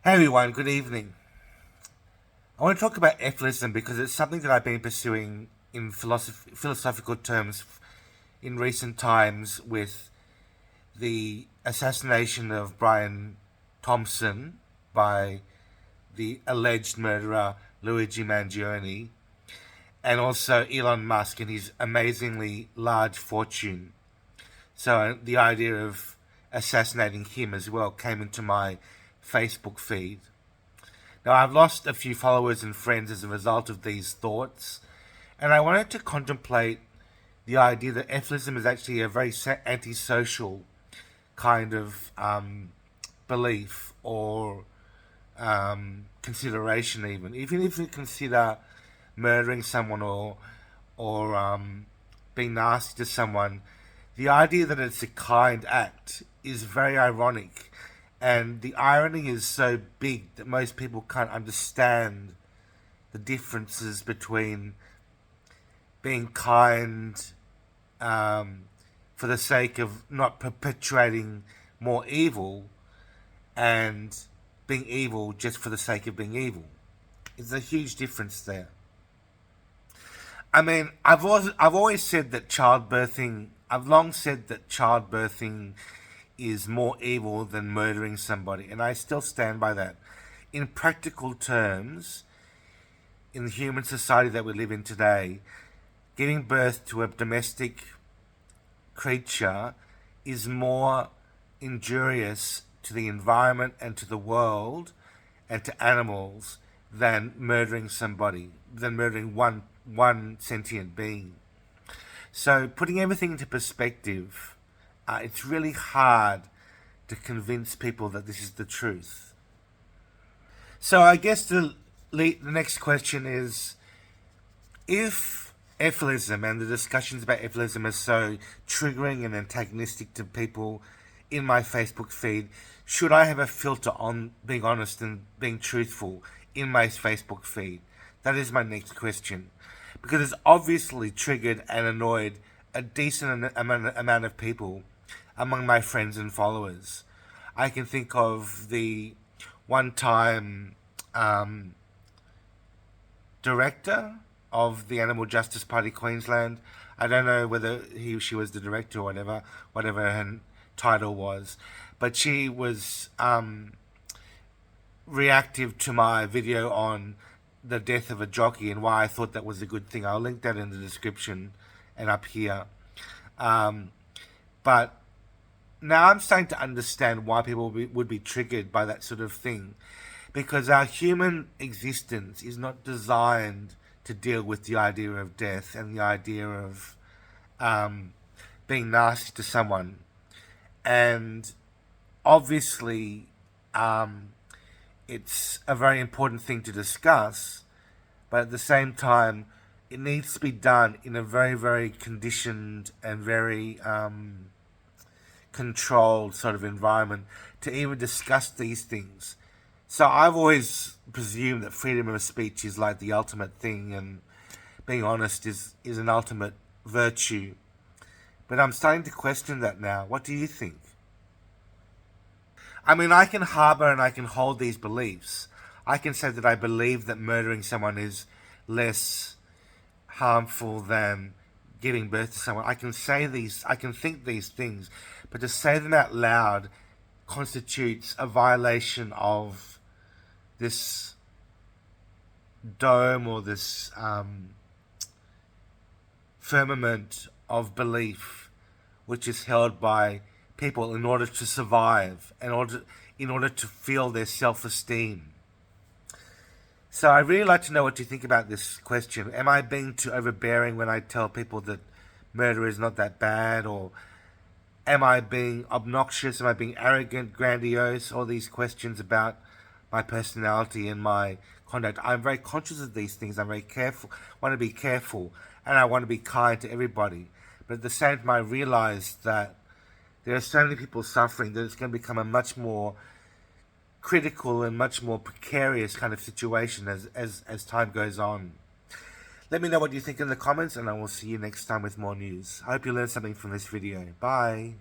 Hey everyone, good evening. I want to talk about efilism because it's something that I've been pursuing in philosophical terms in recent times with the assassination of Brian Thompson by the alleged murderer Luigi Mangione, and also Elon Musk and his amazingly large fortune. So the idea of assassinating him as well came into my Facebook feed. Now, I've lost a few followers and friends as a result of these thoughts, and I wanted to contemplate the idea that efilism is actually a very antisocial kind of belief or consideration. Even if you consider murdering someone or being nasty to someone, the idea that it's a kind act is very ironic, and the irony is so big that most people can't understand the differences between being kind for the sake of not perpetuating more evil and being evil just for the sake of being evil. There's a huge difference there. I mean, I've always said that childbirthing. I've long said that childbirthing is more evil than murdering somebody, and I still stand by that. In practical terms, in the human society that we live in today, giving birth to a domestic creature is more injurious to the environment and to the world and to animals than murdering somebody, than murdering one sentient being. So putting everything into perspective, it's really hard to convince people that this is the truth. So I guess the next question is, if efilism and the discussions about efilism are so triggering and antagonistic to people in my Facebook feed, should I have a filter on being honest and being truthful in my Facebook feed? That is my next question. Because it's obviously triggered and annoyed a decent amount of people among my friends and followers. I can think of the one-time director of the Animal Justice Party Queensland. I don't know whether she was the director or whatever her title was, but she was reactive to my video on the death of a jockey and why I thought that was a good thing. I'll link that in the description and up here. But now I'm starting to understand why people would be triggered by that sort of thing, because our human existence is not designed to deal with the idea of death and the idea of being nasty to someone. And obviously, it's a very important thing to discuss, but at the same time, it needs to be done in a very, very conditioned and very controlled sort of environment to even discuss these things. So I've always presumed that freedom of speech is like the ultimate thing, and being honest is an ultimate virtue. But I'm starting to question that now. What do you think? I mean, I can harbor and I can hold these beliefs. I can say that I believe that murdering someone is less harmful than giving birth to someone. I can think these things, but to say them out loud constitutes a violation of this dome or this firmament of belief which is held by people in order to survive, in order to feel their self-esteem. So I'd really like to know what you think about this question. Am I being too overbearing when I tell people that murder is not that bad? Or am I being obnoxious? Am I being arrogant, grandiose? All these questions about my personality and my conduct. I'm very conscious of these things. I'm very careful, want to be careful, and I want to be kind to everybody. But at the same time, I realize that there are so many people suffering that it's going to become a much more critical and much more precarious kind of situation as time goes on. Let me know what you think in the comments, and I will see you next time with more news. I hope you learned something from this video. Bye.